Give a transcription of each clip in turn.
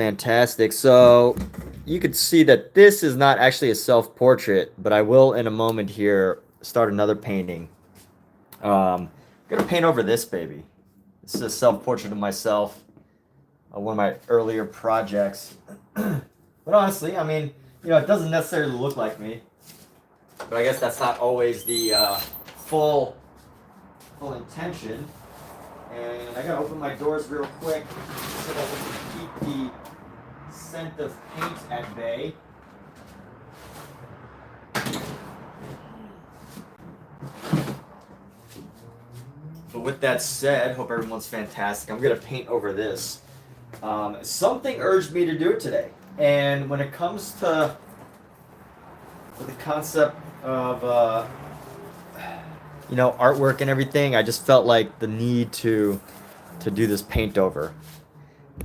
Fantastic. So you could see that this is not actually a self-portrait, but I will in a moment here start another painting. I'm gonna paint over this baby. This is a self-portrait of myself, one of my earlier projects. But honestly, I mean, it doesn't necessarily look like me. But I guess that's not always the full intention. And I gotta open my doors real quick so that we can keep the scent of paint at bay. But with that said, hope everyone's fantastic. I'm gonna paint over this. Something urged me to do it today, and when it comes to the concept of artwork and everything, I just felt like the need to do this paint over.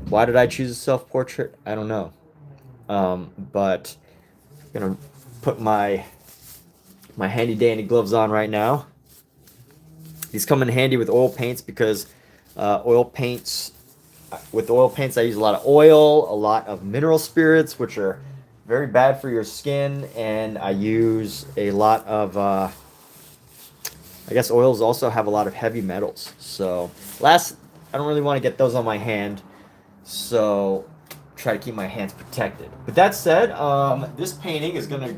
Why did I choose a self-portrait? I don't know. But I'm gonna put my handy dandy gloves on right now. These come in handy with oil paints because with oil paints I use a lot of oil, a lot of mineral spirits, which are very bad for your skin, and I use a lot of I guess oils also have a lot of heavy metals. So I don't really want to get those on my hand, so try to keep my hands protected. With that said, this painting is gonna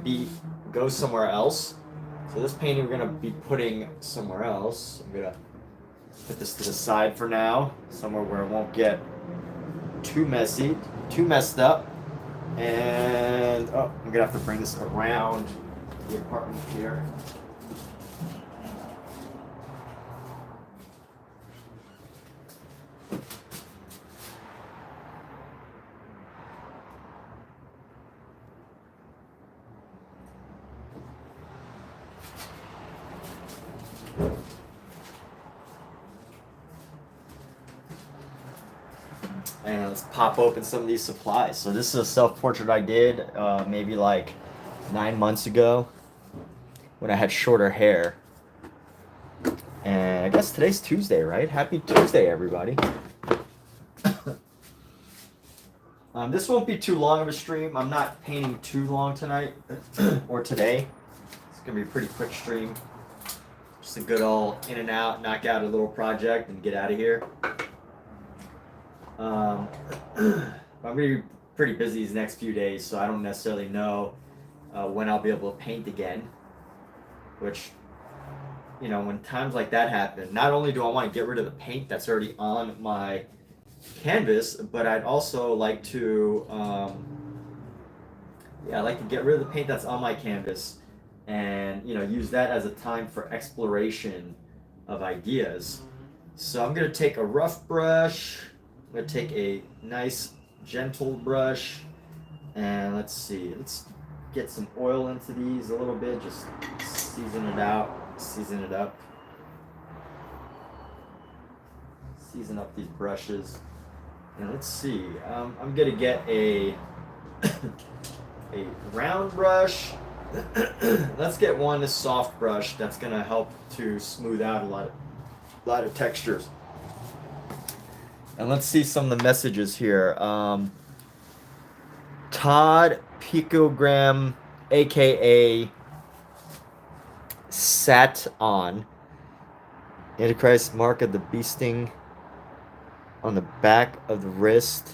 go somewhere else. So this painting we're gonna be putting somewhere else. I'm gonna put this to the side for now, somewhere where it won't get too messy, too messed up. And I'm gonna have to bring this around the apartment here. And let's pop open some of these supplies. So this is a self-portrait I did maybe like 9 months ago when I had shorter hair. And I guess today's Tuesday, right? Happy Tuesday, everybody. This won't be too long of a stream. I'm not painting too long tonight or today. It's gonna be a pretty quick stream. Just a good old in and out, knock out a little project and get out of here. I'm going to be pretty busy these next few days, so I don't necessarily know when I'll be able to paint again. Which, when times like that happen, not only do I want to get rid of the paint that's already on my canvas, but I'd also like to, I'd like to get rid of the paint that's on my canvas and, use that as a time for exploration of ideas. So I'm going to take a rough brush. I'm going to take a nice gentle brush, and let's get some oil into these a little bit, just season it up. Season up these brushes. And let's see, I'm going to get a round brush. Let's get a soft brush that's going to help to smooth out a lot of textures. And let's see some of the messages here. Todd Picogram, aka Sat on Antichrist mark of the beasting on the back of the wrist.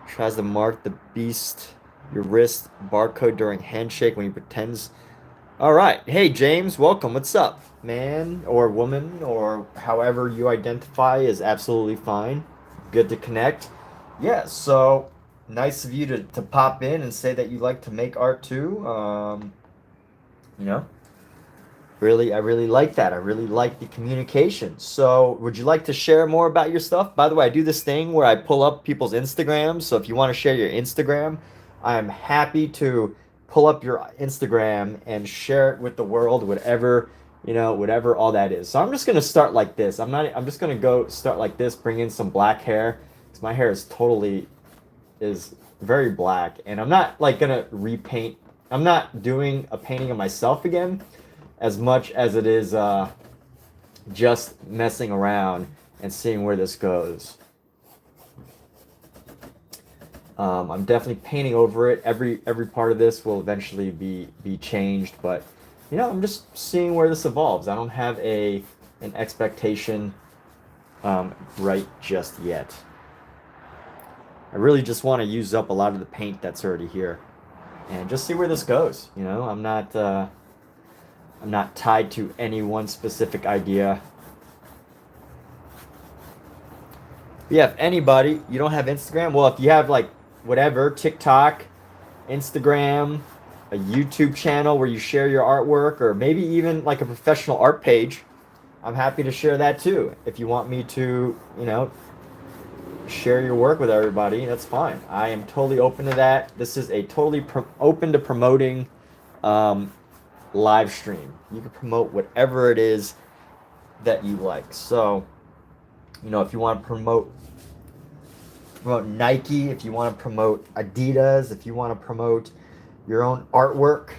Tries to mark the beast your wrist barcode during handshake when he pretends. All right. Hey, James, welcome. What's up, man or woman or however you identify is absolutely fine. Good to connect. Yeah, so nice of you to pop in and say that you like to make art too. I really like that. I really like the communication. So would you like to share more about your stuff? By the way, I do this thing where I pull up people's Instagrams. So if you want to share your Instagram, I'm happy to pull up your Instagram and share it with the world, whatever all that is. So I'm just gonna start like this. I'm just gonna go start like this, bring in some black hair, because my hair is very black, and I'm not like gonna repaint. I'm not doing a painting of myself again, as much as it is just messing around and seeing where this goes. I'm definitely painting over it. Every part of this will eventually be changed, but you know, I'm just seeing where this evolves. I don't have an expectation right just yet. I really just want to use up a lot of the paint that's already here and just see where this goes. You know, I'm not tied to any one specific idea. Yeah, if anybody, you don't have Instagram, well, if you have like whatever, TikTok, Instagram, a YouTube channel where you share your artwork, or maybe even like a professional art page, I'm happy to share that too. If you want me to, you know, share your work with everybody, that's fine. I am totally open to that. This is a totally open to promoting live stream. You can promote whatever it is that you like. So, you know, if you want to promote Nike, if you want to promote Adidas, if you want to promote your own artwork,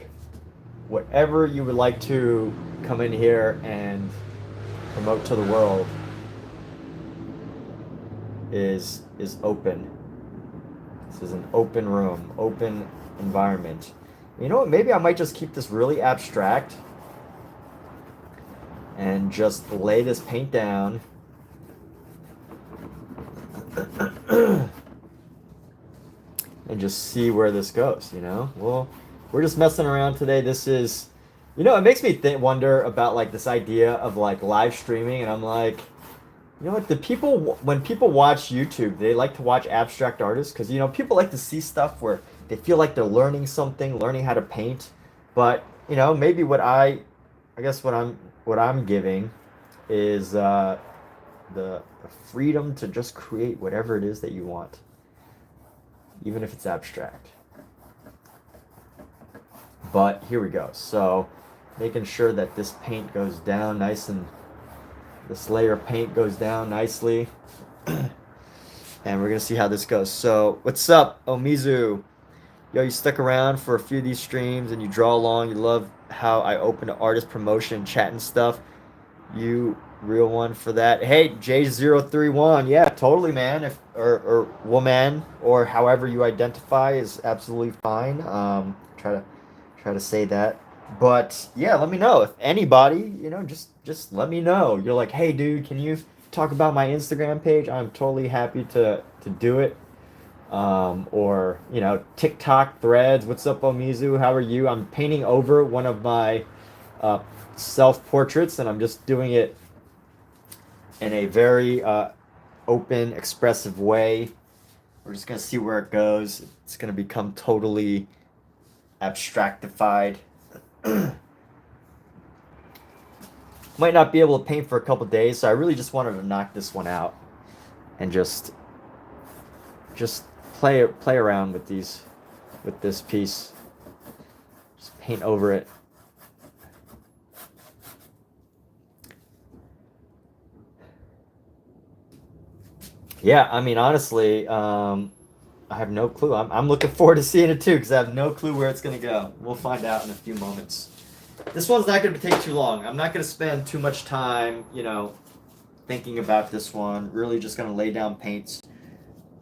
whatever you would like to come in here and promote to the world is open. This is an open room, open environment. You know what? Maybe I might just keep this really abstract and just lay this paint down. And just see where this goes, you know? Well, we're just messing around today. This is, you know, it makes me wonder about like this idea of like live streaming, and I'm like, you know what, when people watch YouTube, they like to watch abstract artists because, you know, people like to see stuff where they feel like they're learning something, learning how to paint. But, you know, maybe I guess what I'm giving is the freedom to just create whatever it is that you want, even if it's abstract. But here we go. So making sure that this paint goes down nice, and this layer of paint goes down nicely. And we're gonna see how this goes. So what's up, Omizu? Yo, you stuck around for a few of these streams and you draw along. You love how I open to artist promotion, chat and stuff. You real one for that. Hey, J031. Yeah, totally, man. If or woman, or however you identify is absolutely fine. Try to say that. But yeah, let me know if anybody, you know, just let me know. You're like, hey, dude, can you talk about my Instagram page? I'm totally happy to do it. Or you know, TikTok threads. What's up, Omizu? How are you? I'm painting over one of my self portraits, and I'm just doing it in a very open, expressive way. We're just gonna see where it goes. It's gonna become totally abstractified. Might not be able to paint for a couple days, so I really just wanted to knock this one out and just play around with this piece. Just paint over it. Yeah, I mean, honestly, I have no clue. I'm looking forward to seeing it too, because I have no clue where it's gonna go. We'll find out in a few moments. This one's not gonna take too long. I'm not gonna spend too much time, you know, thinking about this one. Really just gonna lay down paints,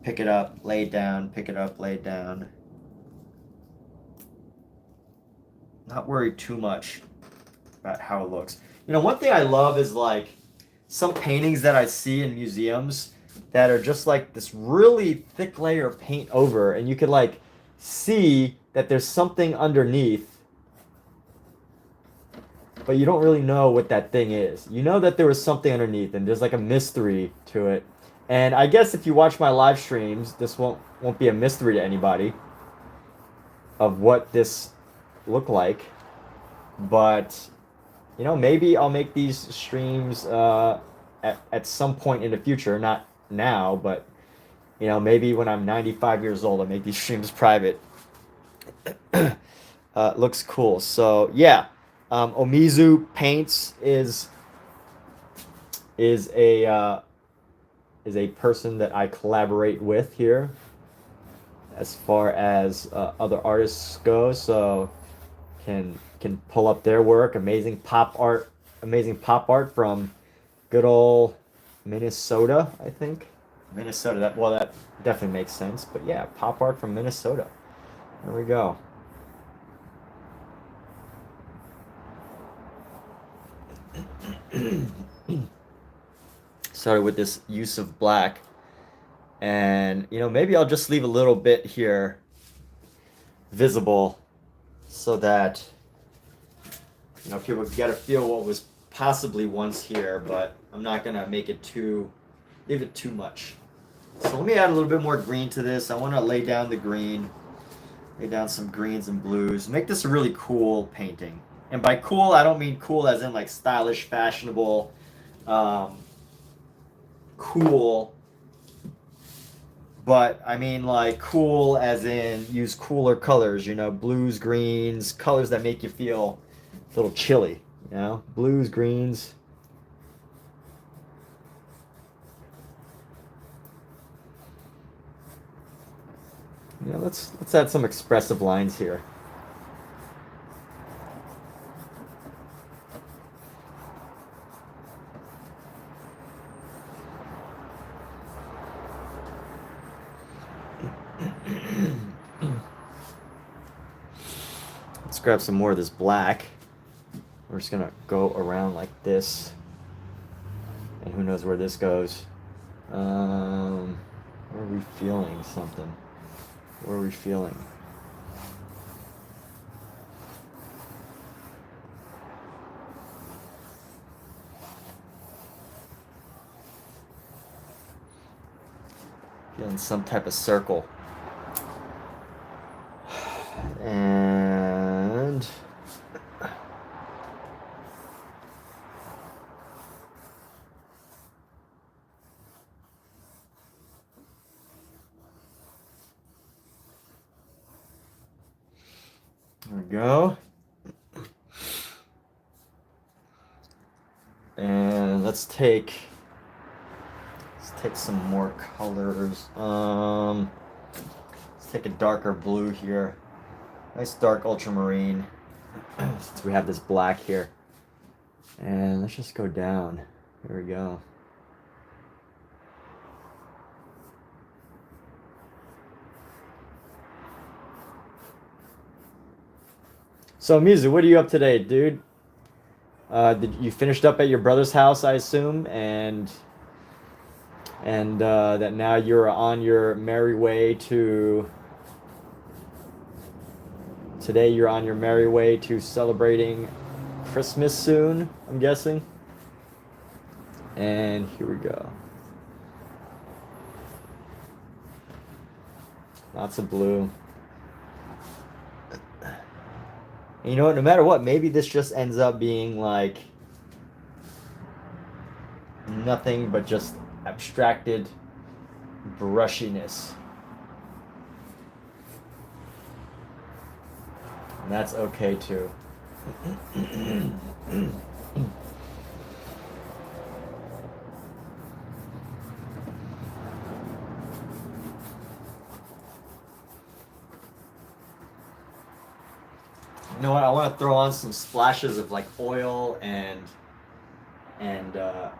pick it up, lay it down, pick it up, lay it down. Not worried too much about how it looks. You know, one thing I love is like some paintings that I see in museums that are just like this really thick layer of paint over, and you could like see that there's something underneath, but you don't really know what that thing is. You know that there was something underneath, and there's like a mystery to it. And I guess if you watch my live streams, this won't be a mystery to anybody of what this looked like. But you know, maybe I'll make these streams at some point in the future, not now, but you know, maybe when I'm 95 years old, I'll make these streams private. Looks cool. So yeah, Omizu Paints is a person that I collaborate with here as far as other artists go. So can pull up their work. Amazing pop art from good old Minnesota, I think. Minnesota. That definitely makes sense. But yeah, pop art from Minnesota. There we go. Started with this use of black, and maybe I'll just leave a little bit here visible so that people get a feel what was possibly once here, but I'm not gonna leave it too much. So let me add a little bit more green to this. I want to lay down the green, lay down some greens and blues, make this a really cool painting. And by cool, I don't mean cool as in like stylish, fashionable, cool, but I mean like cool as in use cooler colors, blues, greens, colors that make you feel a little chilly, blues, greens. Let's add some expressive lines here. Let's grab some more of this black. We're just gonna go around like this, and who knows where this goes. Where are we feeling something? Where are we feeling? Feeling some type of circle. And there we go. And let's take some more colors. Let's take a darker blue here. Nice dark ultramarine. Since we have this black here. And let's just go down. Here we go. So Musa, what are you up today, dude? Did you finished up at your brother's house, I assume, and that now you're on your merry way to. Today you're on your merry way to celebrating Christmas soon, I'm guessing. And here we go. Lots of blue. And you know what, no matter what, maybe this just ends up being like nothing but just abstracted brushiness. And that's okay too. You know what? I want to throw on some splashes of like oil and yeah,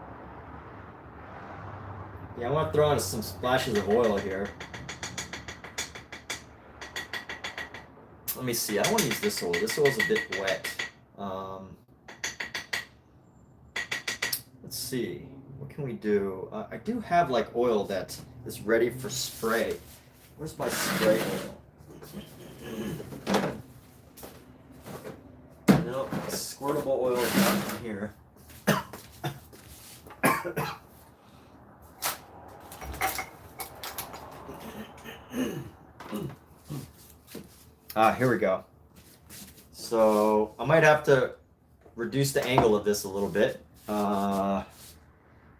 I want to throw on some splashes of oil here. Let me see. I don't want to use this oil. This oil's a bit wet. Let's see. What can we do? I do have like oil that is ready for spray. Where's my spray oil? No, squirtable oil is not in here. Here we go. So I might have to reduce the angle of this a little bit. I'm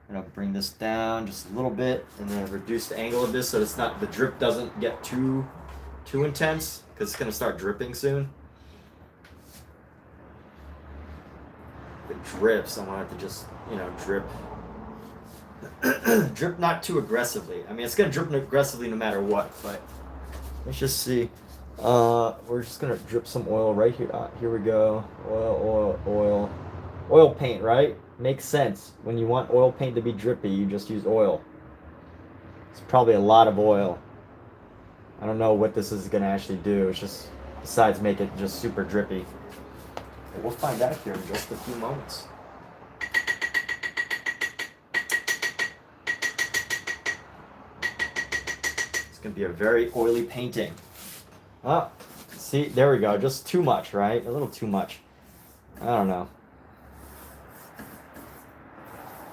gonna bring this down just a little bit and then reduce the angle of this so it's not, the drip doesn't get too intense because it's gonna start dripping soon. If it drips, I'm gonna have to just, drip. Drip not too aggressively. I mean, it's gonna drip aggressively no matter what, but let's just see. We're just gonna drip some oil right here. Here we go. Oil paint, right? Makes sense. When you want oil paint to be drippy, you just use oil. It's probably a lot of oil. I don't know what this is going to actually do. It's just, besides make it just super drippy. But we'll find out here in just a few moments. It's going to be a very oily painting. Oh, see, there we go. Just too much, right? A little too much. I don't know.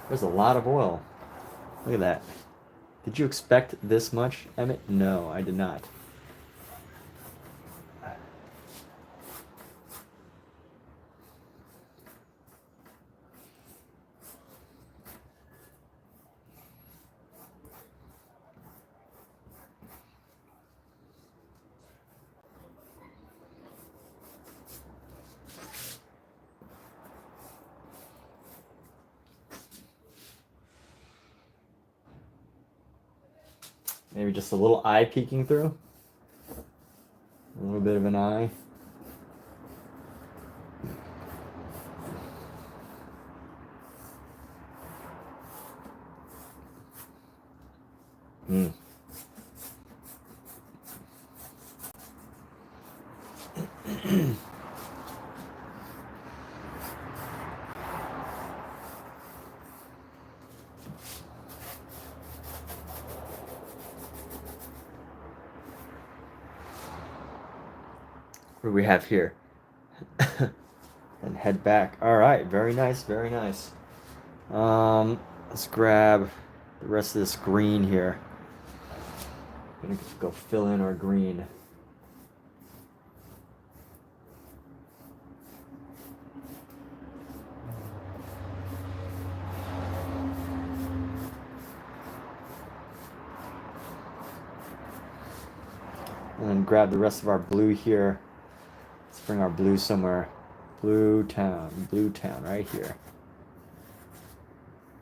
There's a lot of oil. Look at that. Did you expect this much, Emmett? No, I did not. Maybe just a little eye peeking through. A little bit of an eye. Hmm. What do we have here? And head back. All right, very nice, very nice. Let's grab the rest of this green here. I'm gonna go fill in our green. And then grab the rest of our blue here. Let's bring our blue somewhere. Blue town, right here.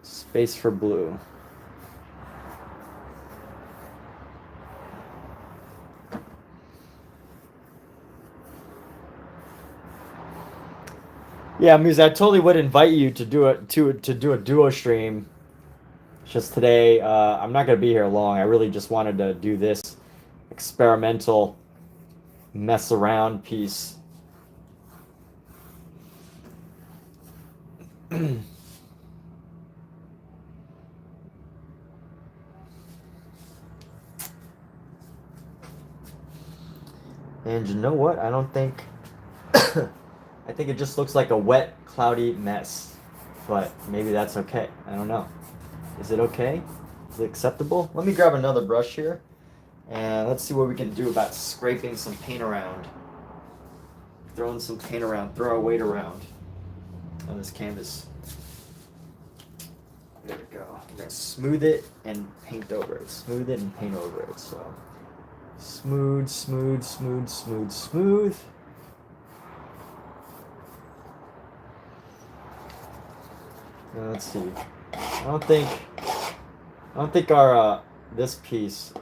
Space for blue. Yeah, Muse, I totally would invite you to do a duo stream. It's just today, I'm not gonna be here long. I really just wanted to do this experimental mess around piece. And you know what? I don't think... I think it just looks like a wet, cloudy mess. But maybe that's okay. I don't know. Is it okay? Is it acceptable? Let me grab another brush here. And let's see what we can do about scraping some paint around. Throwing some paint around. Throw our weight around on this canvas. There we go. I'm going to smooth it and paint over it. Smooth it and paint over it. So smooth, smooth, smooth, smooth, smooth. Now, let's see. I don't think our this piece.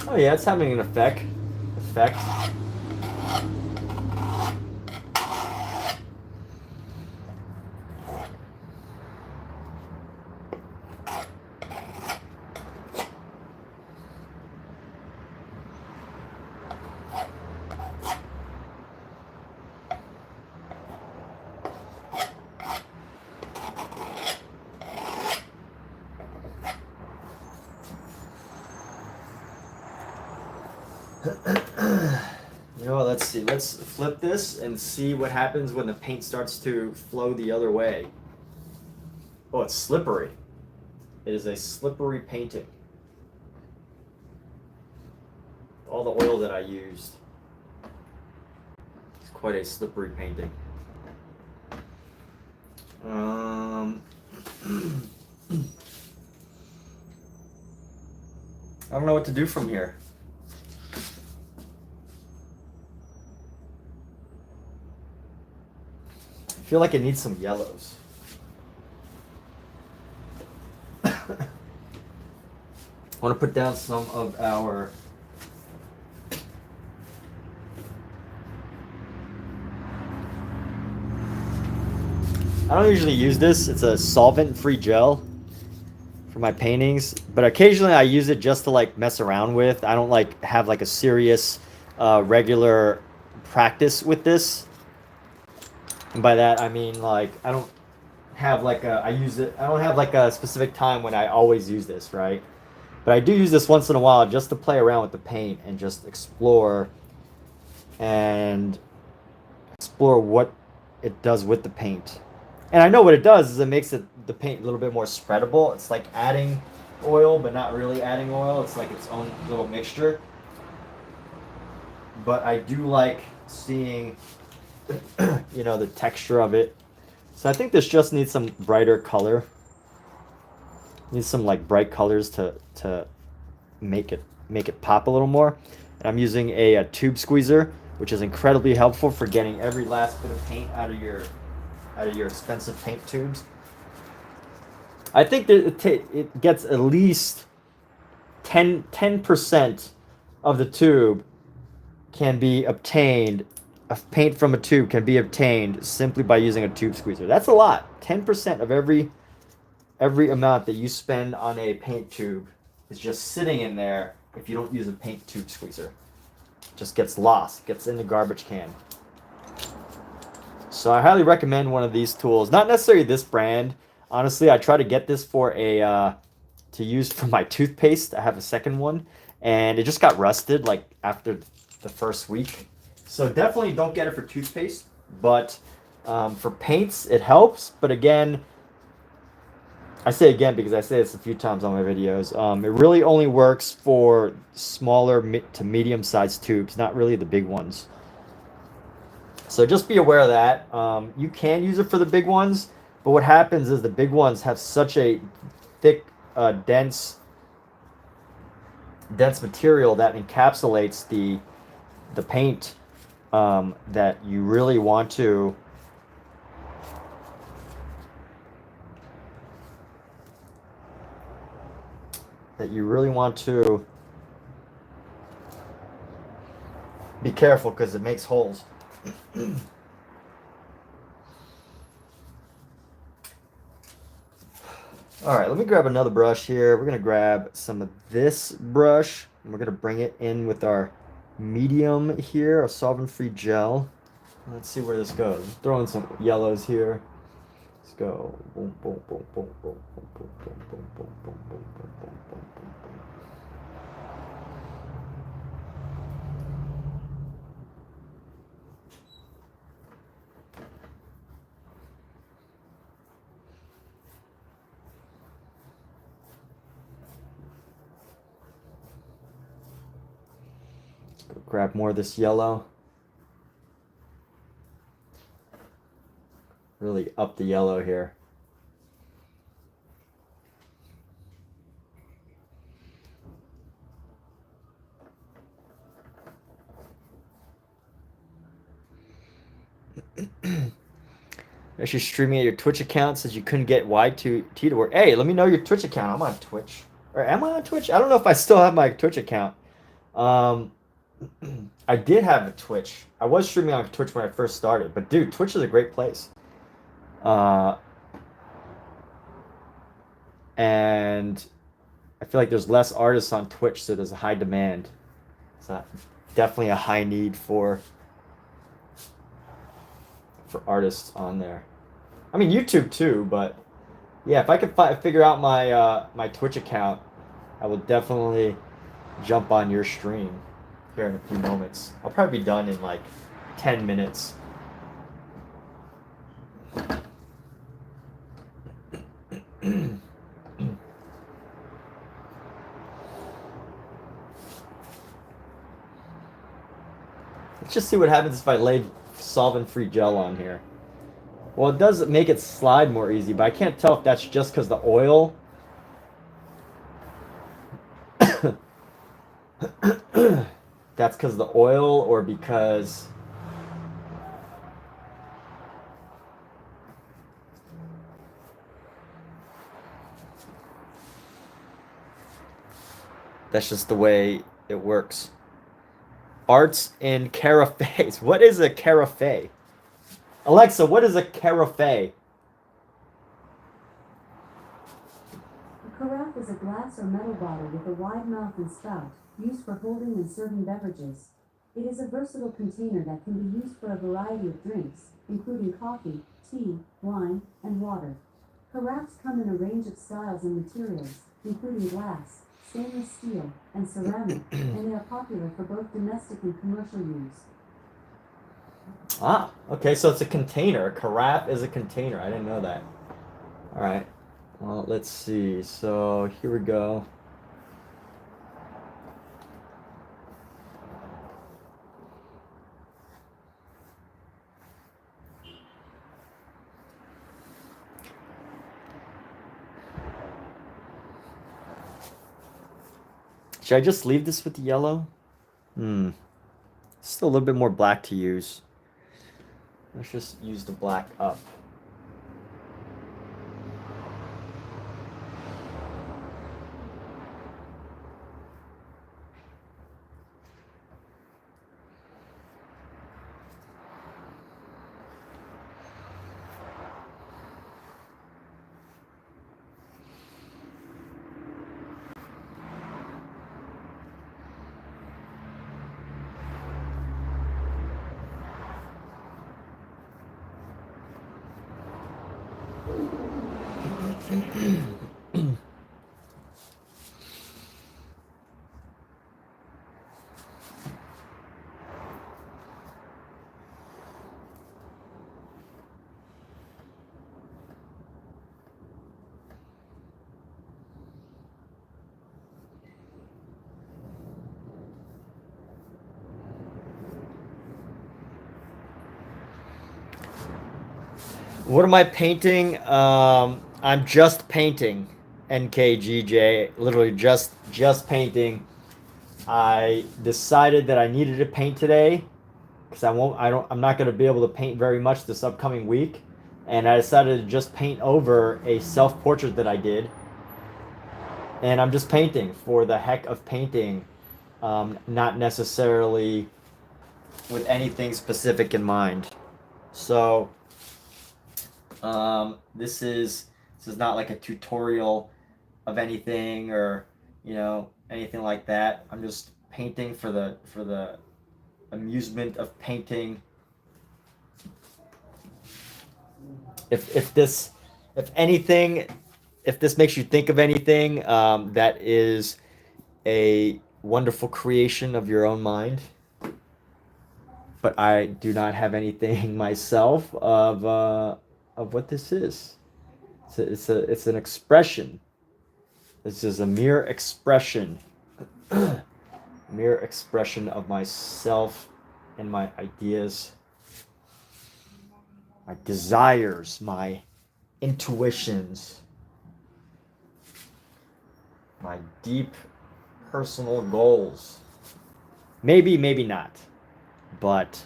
Oh yeah, it's having an effect. You know what, let's see. Let's flip this and see what happens when the paint starts to flow the other way. Oh, it's slippery. It is a slippery painting. All the oil that I used. It's quite a slippery painting. I don't know what to do from here. I feel like it needs some yellows. I want to put down some of our I don't usually use this. It's a solvent-free gel for my paintings, but occasionally I use it just to like mess around with. I don't like have like a serious regular practice with this. And by that I mean like I don't have like a I don't have like a specific time when I always use this, right? But I do use this once in a while just to play around with the paint and just explore what it does with the paint. And I know what it does is it makes the paint a little bit more spreadable. It's like adding oil, but not really adding oil. It's like its own little mixture. But I do like seeing, you know, the texture of it. So I think this just needs some brighter color. Needs some like bright colors to make it pop a little more. And I'm using a tube squeezer, which is incredibly helpful for getting every last bit of paint out of your expensive paint tubes. I think that it gets at least 10% of the tube can be obtained. Paint from a tube can be obtained simply by using a tube squeezer. That's a lot. 10% of every amount that you spend on a paint tube is just sitting in there if you don't use a paint tube squeezer. It just gets lost, gets in the garbage can. So I highly recommend one of these tools. Not necessarily this brand. Honestly, I try to get this for to use for my toothpaste. I have a second one, and it just got rusted like after the first week. So definitely don't get it for toothpaste. But for paints, it helps. But again, I say again because I say this a few times on my videos. It really only works for smaller to medium-sized tubes, not really the big ones. So just be aware of that. You can use it for the big ones, but what happens is the big ones have such a thick, dense material that encapsulates the paint that you really want to be careful because it makes holes. All right, let me grab another brush here. We're going to grab some of this brush, and we're going to bring it in with our medium here, our solvent-free gel. Let's see where this goes. Throw in some yellows here. Let's go. Boom, boom, boom, boom, boom, boom, boom, boom, boom, boom, boom, boom, boom, boom, boom, boom. Grab more of this yellow. Really up the yellow here. Actually streaming at your Twitch account says you couldn't get Y2T to work. Hey, let me know your Twitch account. I'm on Twitch. Or am I on Twitch? I don't know if I still have my Twitch account. I did have a Twitch. I was streaming on Twitch when I first started, but dude, Twitch is a great place. And I feel like there's less artists on Twitch, so there's a high demand. So definitely a high need for artists on there. I mean YouTube too, but yeah, if I could figure out my my Twitch account, I will definitely jump on your stream here in a few moments. I'll probably be done in like 10 minutes. Let's just see what happens if I lay solvent-free gel on here. Well, it does make it slide more easy, but I can't tell if that's just because the oil that's because the oil or because that's just the way it works. Arts in carafe. What is a carafe? Alexa, what is a carafe? Carafe is a glass or metal bottle with a wide mouth and spout, used for holding and serving beverages. It is a versatile container that can be used for a variety of drinks, including coffee, tea, wine, and water. Carafes come in a range of styles and materials, including glass, stainless steel, and ceramic, and they are popular for both domestic and commercial use. Ah, okay, so it's a container. A carafe is a container. I didn't know that. All right. Well, let's see. So here we go. Should I just leave this with the yellow? Still a little bit more black to use. Let's just use the black up. What am I painting? I'm just painting. NKGJ, literally just painting. I decided that I needed to paint today because I'm not going to be able to paint very much this upcoming week, and I decided to just paint over a self-portrait that I did, and I'm just painting for the heck of painting, not necessarily with anything specific in mind. So this is not like a tutorial of anything or anything like that. I'm just painting for the amusement of painting. If this makes you think of anything, that is a wonderful creation of your own mind. But I do not have anything myself of what this is. It's an expression. This is a mere expression. Mere expression of myself and my ideas, my desires, my intuitions, my deep personal goals. Maybe not. But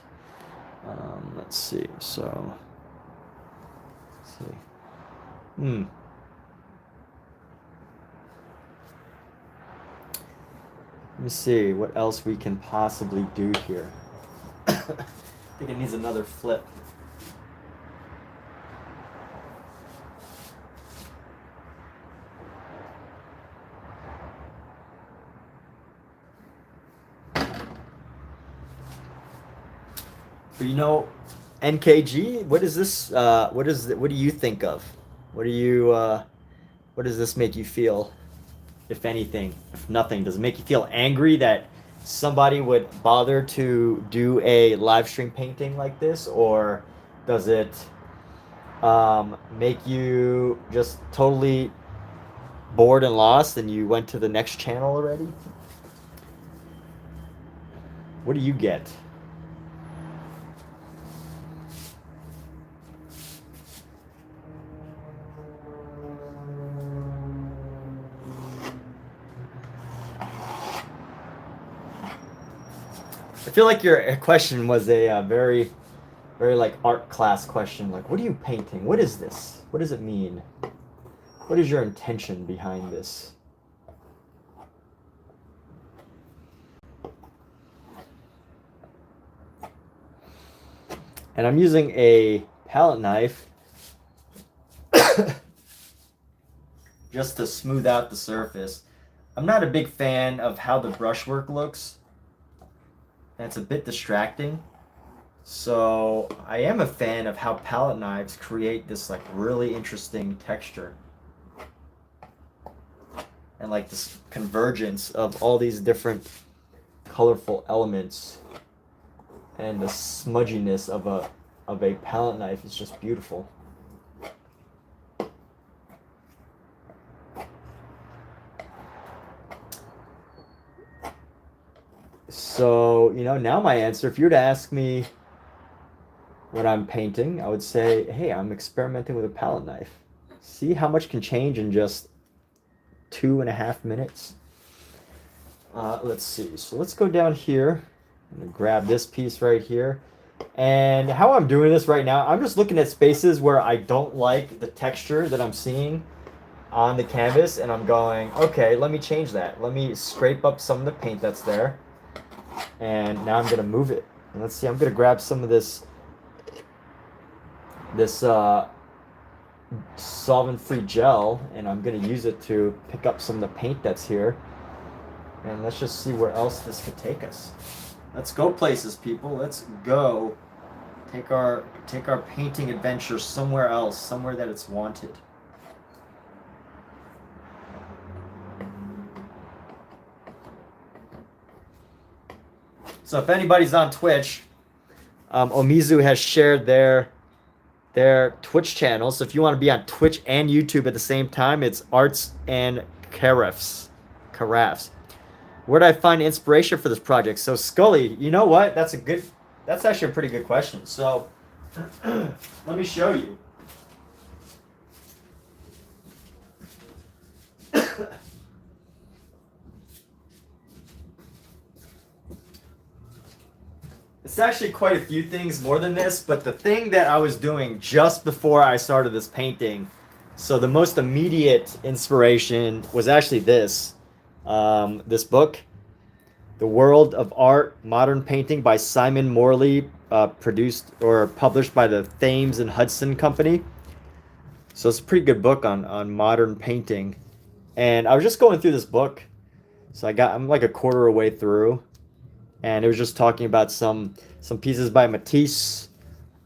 let's see. So let's see. Let me see what else we can possibly do here. I think it needs another flip. But NKG, what is this? What do you think of? What does this make you feel? If anything, if nothing, does it make you feel angry that somebody would bother to do a live stream painting like this, or does it make you just totally bored and lost and you went to the next channel already? What do you get? I feel like your question was a very, very like art class question. Like, what are you painting? What is this? What does it mean? What is your intention behind this? And I'm using a palette knife just to smooth out the surface. I'm not a big fan of how the brushwork looks. That's a bit distracting. So I am a fan of how palette knives create this like really interesting texture. And like this convergence of all these different colorful elements. And the smudginess of a palette knife is just beautiful. So, you know, now my answer, if you were to ask me when I'm painting, I would say, hey, I'm experimenting with a palette knife. See how much can change in just 2.5 minutes? Let's see. So let's go down here. I'm going to grab this piece right here. And how I'm doing this right now, I'm just looking at spaces where I don't like the texture that I'm seeing on the canvas. And I'm going, okay, let me change that. Let me scrape up some of the paint that's there. And now I'm going to move it. And let's see, I'm going to grab some of this solvent-free gel, and I'm going to use it to pick up some of the paint that's here. And let's just see where else this could take us. Let's go places, people. Let's go take our painting adventure somewhere else, somewhere that it's wanted. So if anybody's on Twitch, Omizu has shared their Twitch channel. So if you want to be on Twitch and YouTube at the same time, it's Arts and Carafes. Where did I find inspiration for this project? So Scully, you know what? That's actually a pretty good question. So let me show you. It's actually quite a few things more than this, but the thing that I was doing just before I started this painting, so the most immediate inspiration was actually this book, The World of Art, Modern Painting by Simon Morley, produced or published by the Thames and Hudson Company. So it's a pretty good book on modern painting. And I was just going through this book. So I'm like a quarter of the way through. And it was just talking about some pieces by Matisse,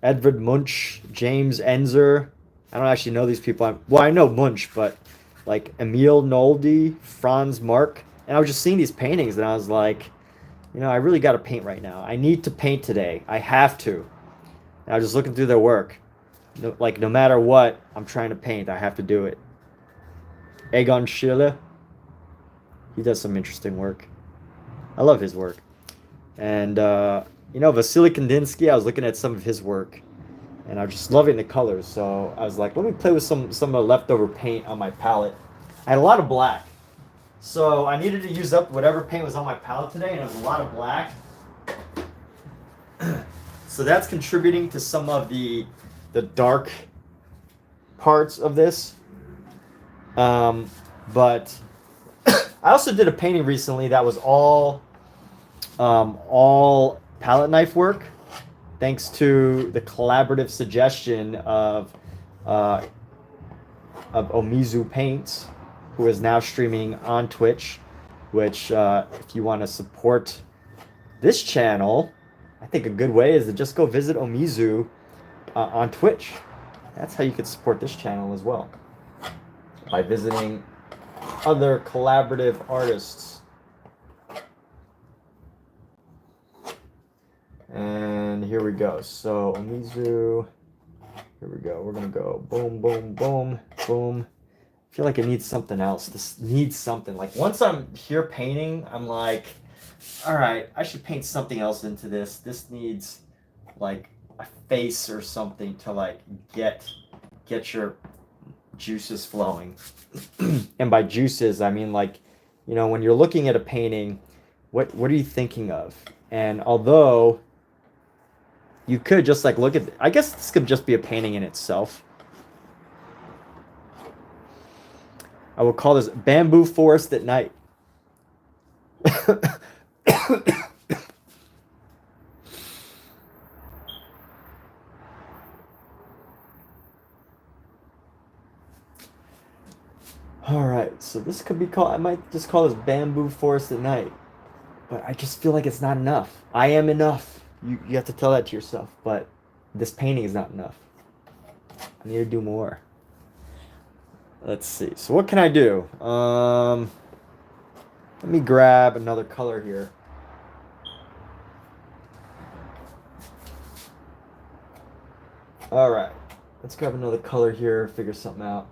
Edvard Munch, James Ensor. I don't actually know these people. Well, I know Munch, but like Emile Noldi, Franz Marc. And I was just seeing these paintings, and I was like, you know, I really got to paint right now. I need to paint today. I have to. And I was just looking through their work. No matter what I'm trying to paint, I have to do it. Egon Schiele, he does some interesting work. I love his work. And, you know, Vasily Kandinsky, I was looking at some of his work, and I was just loving the colors. So I was like, let me play with some of the leftover paint on my palette. I had a lot of black. So I needed to use up whatever paint was on my palette today, and it was a lot of black. So that's contributing to some of the dark parts of this. But I also did a painting recently that was all palette knife work, thanks to the collaborative suggestion of Omizu Paints, who is now streaming on Twitch, which if you want to support this channel, I think a good way is to just go visit Omizu on Twitch. That's how you can support this channel as well, by visiting other collaborative artists. And here we go. So Omizu, here we go. We're gonna go boom, boom, boom, boom. I feel like it needs something else. This needs something. Like once I'm here painting, I'm like, all right, I should paint something else into this. This needs like a face or something to like get your juices flowing. And by juices, I mean like, you know, when you're looking at a painting, what are you thinking of? And although you could just like look at, I guess this could just be a painting in itself. I will call this Bamboo Forest at Night. All right, so this could be called, I might just call this Bamboo Forest at Night, but I just feel like it's not enough. I am enough. You have to tell that to yourself, but this painting is not enough. I need to do more. Let's see. So what can I do? Let me grab another color here. All right, let's grab another color here, figure something out.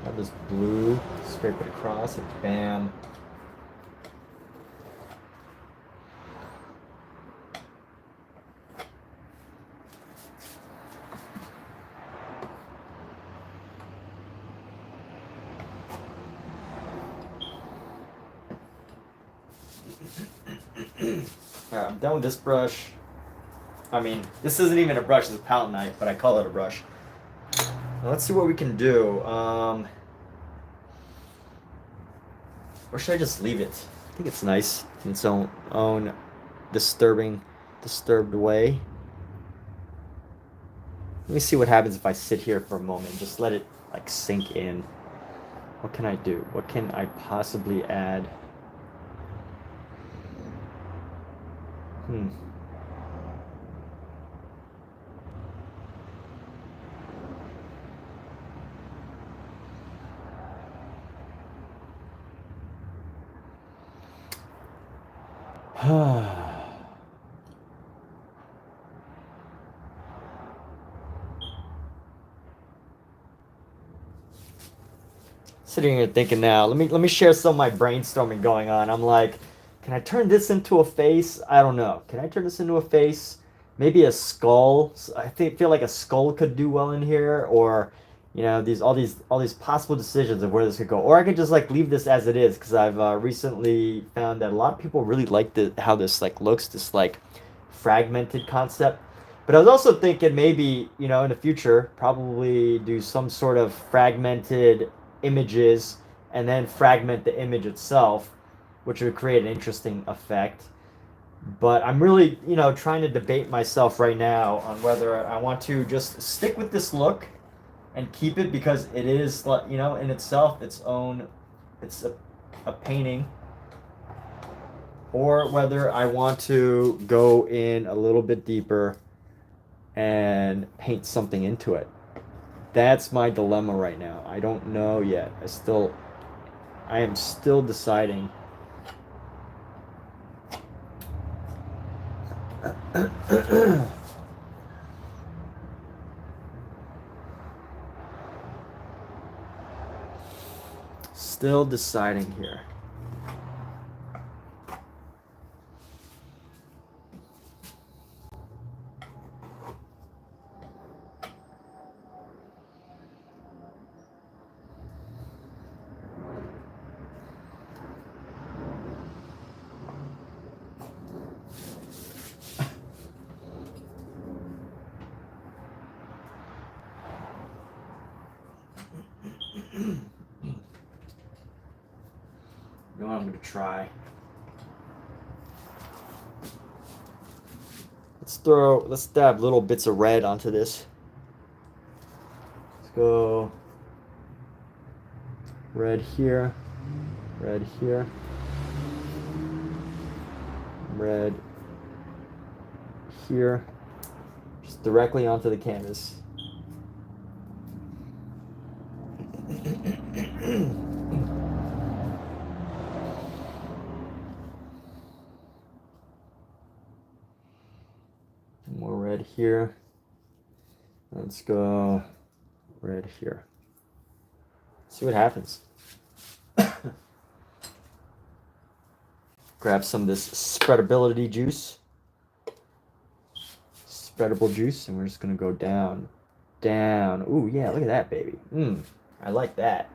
Have this blue, scrape it across, and bam. Alright, I'm done with this brush. I mean, this isn't even a brush, it's a palette knife, but I call it a brush. Now let's see what we can do. Or should I just leave it? I think it's nice in its own disturbed way. Let me see what happens if I sit here for a moment. Just let it like sink in. What can I do? What can I possibly add? Sitting here thinking now. Let me share some of my brainstorming going on. I'm like, can I turn this into a face? I don't know. Can I turn this into a face? Maybe a skull. Feel like a skull could do well in here, or you know, all these possible decisions of where this could go. Or I could just like leave this as it is, because I've recently found that a lot of people really like how this like looks, this like fragmented concept. But I was also thinking maybe, you know, in the future, probably do some sort of fragmented images and then fragment the image itself, which would create an interesting effect. But I'm really, you know, trying to debate myself right now on whether I want to just stick with this look and keep it because it is, you know, in itself, it's a painting, or whether I want to go in a little bit deeper and paint something into it. That's my dilemma right now. I don't know yet. I am still deciding. Still deciding here. You know what I'm going to try? Let's dab little bits of red onto this. Let's go red here, red here, red here, just directly onto the canvas. More red here. Let's go red here. See what happens. Grab some of this spreadability juice. Spreadable juice, and we're just gonna go down. Down. Ooh, yeah, look at that, baby. I like that.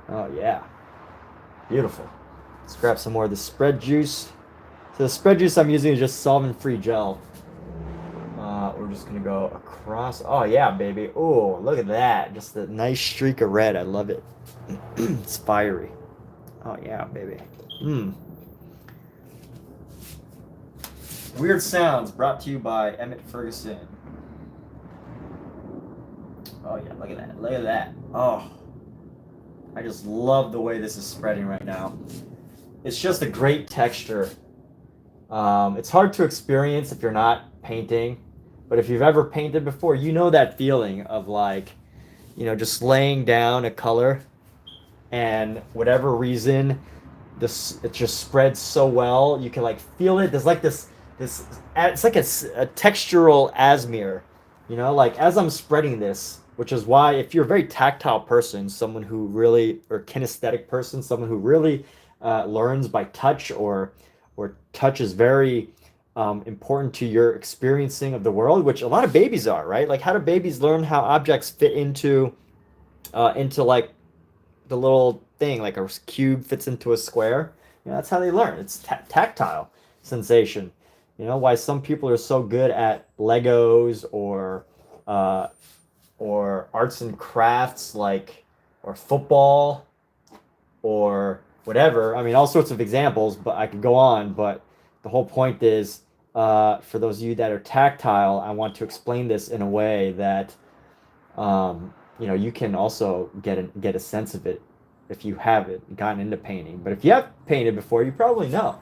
Oh, yeah. Beautiful. Let's grab some more of the spread juice. So the spread juice I'm using is just solvent-free gel. We're just going to go across. Oh, yeah, baby. Oh, look at that. Just a nice streak of red. I love it. It's fiery. Oh, yeah, baby. Weird Sounds brought to you by Emmett Ferguson. Oh yeah, look at that. Look at that. Oh, I just love the way this is spreading right now. It's just a great texture. It's hard to experience if you're not painting, but if you've ever painted before, you know that feeling of like, just laying down a color and whatever reason, it just spreads so well. You can like feel it. There's like this it's like a textural asmere, like as I'm spreading this, which is why if you're a very tactile person, someone who really, or kinesthetic person, someone who really learns by touch, or touch is very important to your experiencing of the world, which a lot of babies are, right? Like how do babies learn how objects fit into like the little thing, like a cube fits into a square? That's how they learn. It's tactile sensation. Why some people are so good at Legos or arts and crafts, like, or football or whatever. I mean, all sorts of examples, but I could go on. But the whole point is, for those of you that are tactile, I want to explain this in a way that, you can also get a sense of it if you haven't gotten into painting. But if you have painted before, you probably know.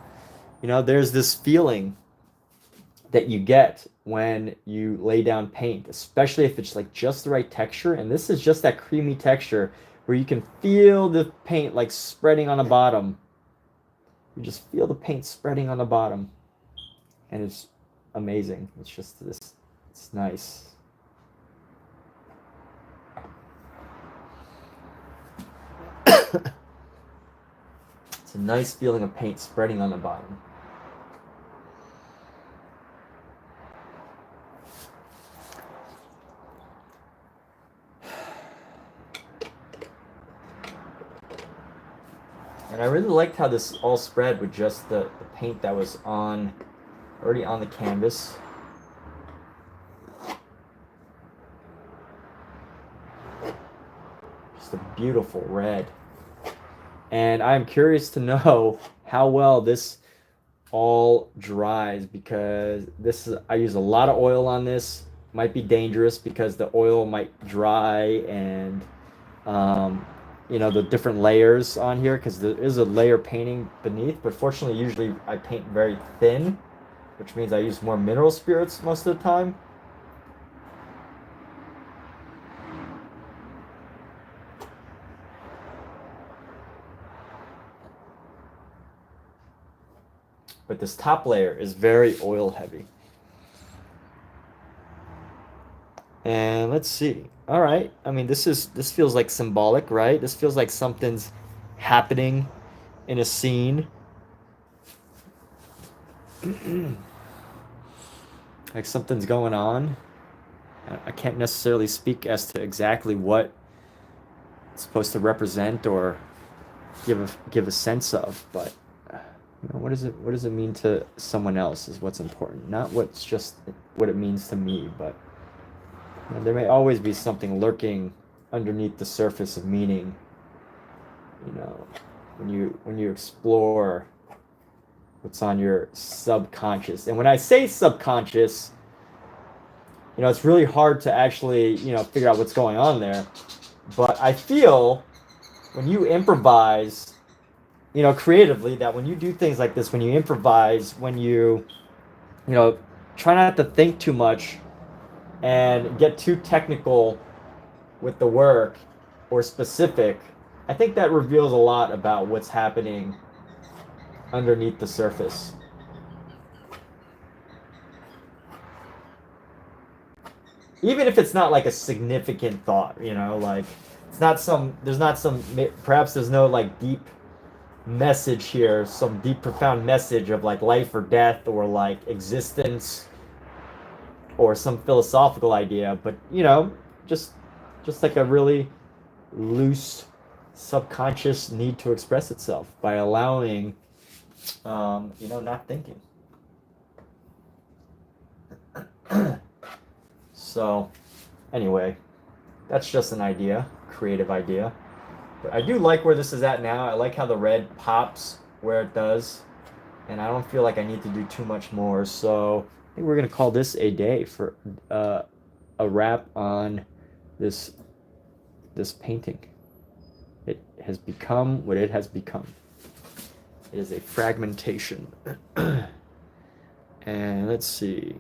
There's this feeling that you get when you lay down paint, especially if it's like just the right texture. And this is just that creamy texture where you can feel the paint like spreading on the bottom. You just feel the paint spreading on the bottom. And it's amazing. It's just this, it's nice. It's a nice feeling of paint spreading on the bottom. And I really liked how this all spread with just the paint that was already on the canvas. Just a beautiful red. And I'm curious to know how well this all dries, because I use a lot of oil on this. Might be dangerous because the oil might dry, and the different layers on here, because there is a layer painting beneath. But fortunately, usually I paint very thin, which means I use more mineral spirits most of the time. But this top layer is very oil heavy. And let's see. All right. I mean, this feels like symbolic, right? This feels like something's happening in a scene. Like something's going on. I can't necessarily speak as to exactly what it's supposed to represent or give a sense of, but what does it mean to someone else is what's important, not what's just what it means to me. But there may always be something lurking underneath the surface of meaning, when you explore what's on your subconscious. And when I say subconscious, it's really hard to actually figure out what's going on there. But I feel when you improvise, creatively, that when you do things like this, when you improvise, when you try not to think too much and get too technical with the work or specific, I think that reveals a lot about what's happening underneath the surface. Even if it's not like a significant thought, like perhaps there's no like deep message here, some deep profound message of like life or death or like existence or some philosophical idea, but just like a really loose subconscious need to express itself by allowing not thinking. So anyway, that's just an idea, creative idea. But I do like where this is at now. I like how the red pops where it does, and I don't feel like I need to do too much more. So I think we're gonna call this a day for a wrap on this painting. It has become what it has become. It is a fragmentation. And let's see.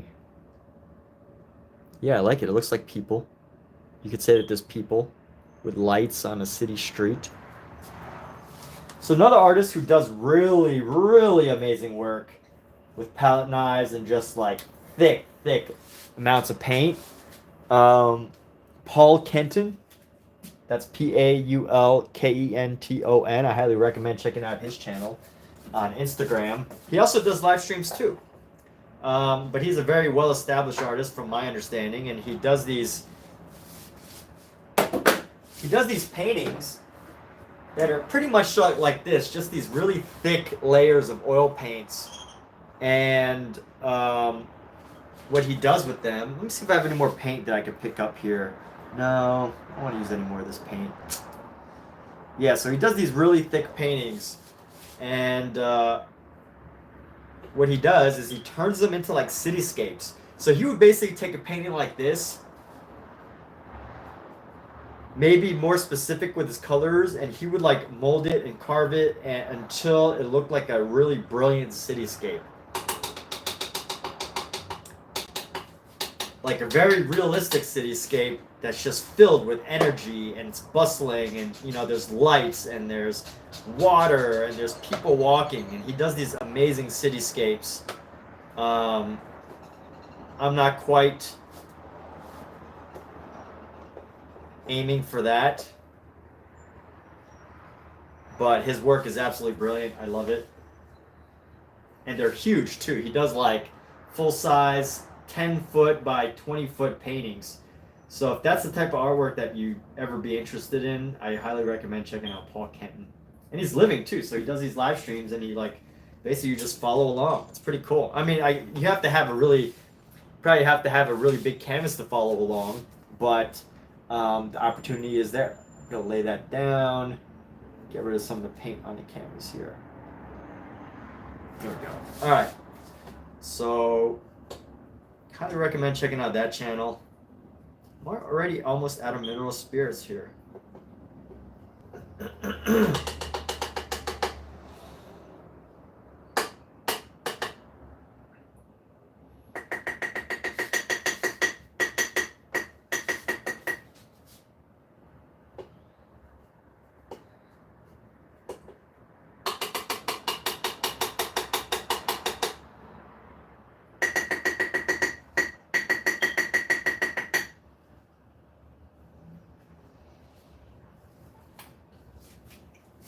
Yeah, I like it. It looks like people. You could say that there's people with lights on a city street. So another artist who does really, really amazing work with palette knives and just like thick amounts of paint. Paul Kenton. That's Paulkenton. I highly recommend checking out his channel on Instagram. He also does live streams too. But he's a very well-established artist from my understanding, and he does these paintings that are pretty much like this, just these really thick layers of oil paints. And what he does with them, let me see if I have any more paint that I could pick up here. No, I don't want to use any more of this paint. Yeah, so he does these really thick paintings, and what he does is he turns them into like cityscapes. So he would basically take a painting like this, maybe more specific with his colors, and he would like mold it and carve it until it looked like a really brilliant cityscape. Like a very realistic cityscape that's just filled with energy, and it's bustling, and you know there's lights and there's water and there's people walking, and he does these amazing cityscapes. I'm not quite aiming for that, but his work is absolutely brilliant. I love it, and they're huge too. He does like full size 10-foot by 20-foot paintings. So if that's the type of artwork that you ever be interested in, I highly recommend checking out Paul Kenton. And he's living too, so he does these live streams, and he like basically you just follow along. It's pretty cool. I mean, you have to have a really big canvas to follow along, but the opportunity is there. I'm gonna lay that down, get rid of some of the paint on the canvas here. There we go. All right, so highly recommend checking out that channel. We're already almost out of mineral spirits here.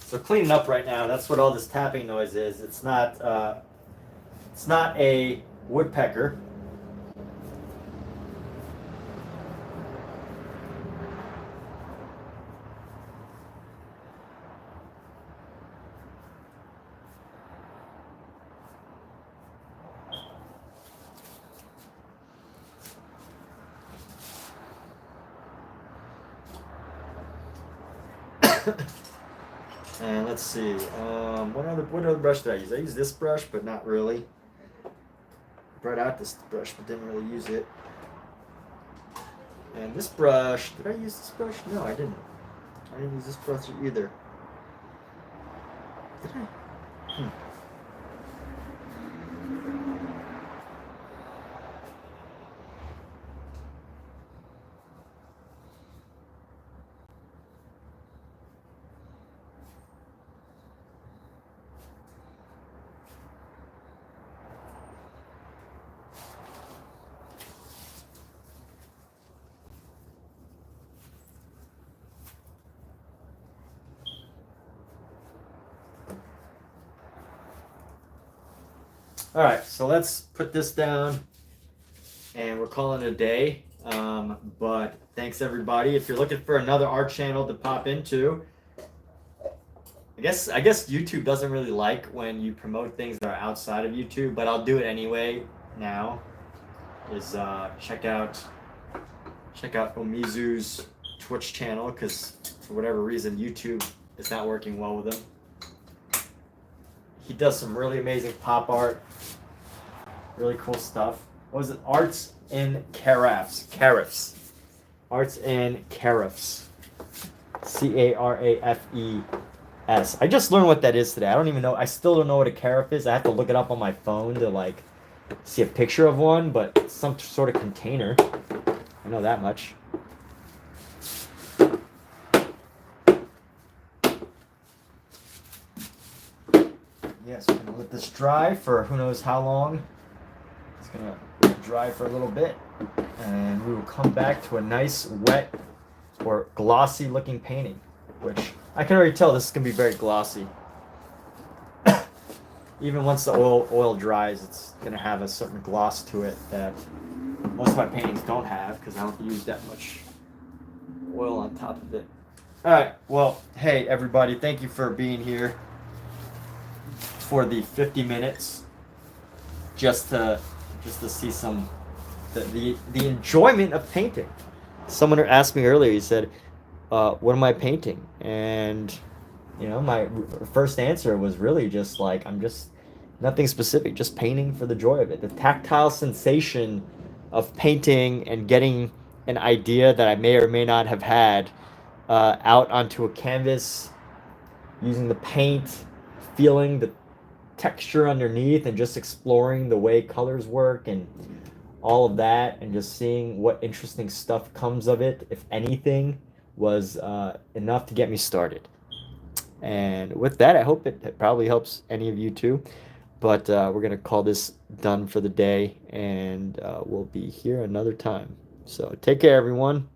So cleaning up right now, that's what all this tapping noise is. It's not a woodpecker. And let's see, what other brush did I use? I used this brush, but not really. I brought out this brush, but didn't really use it. And this brush, did I use this brush? No, I didn't. I didn't use this brush either. Did I? All right, so let's put this down, and we're calling it a day. But thanks everybody. If you're looking for another art channel to pop into, I guess YouTube doesn't really like when you promote things that are outside of YouTube, but I'll do it anyway now. Is check out Omizu's Twitch channel, because for whatever reason YouTube is not working well with him. He does some really amazing pop art, really cool stuff. What was it? Arts in carafes. Arts and Carafes. Carafes. I just learned what that is today. I don't even know. I still don't know what a carafe is. I have to look it up on my phone to like see a picture of one, but it's some sort of container. I know that much. Yes, we're gonna let this dry for who knows how long. It's gonna dry for a little bit, and we will come back to a nice wet or glossy looking painting, which I can already tell this is gonna be very glossy. Even once the oil dries, it's gonna have a certain gloss to it that most of my paintings don't have because I don't use that much oil on top of it. All right, well, hey everybody, thank you for being here for the 50 minutes just to see some the enjoyment of painting. Someone asked me earlier, he said, what am I painting? And you know, my first answer was really just like, I'm just nothing specific, just painting for the joy of it. The tactile sensation of painting and getting an idea that I may or may not have had out onto a canvas, using the paint, feeling the texture underneath, and just exploring the way colors work and all of that, and just seeing what interesting stuff comes of it, if anything, was enough to get me started. And with that, I hope it probably helps any of you too. But we're going to call this done for the day, and we'll be here another time. So take care, everyone.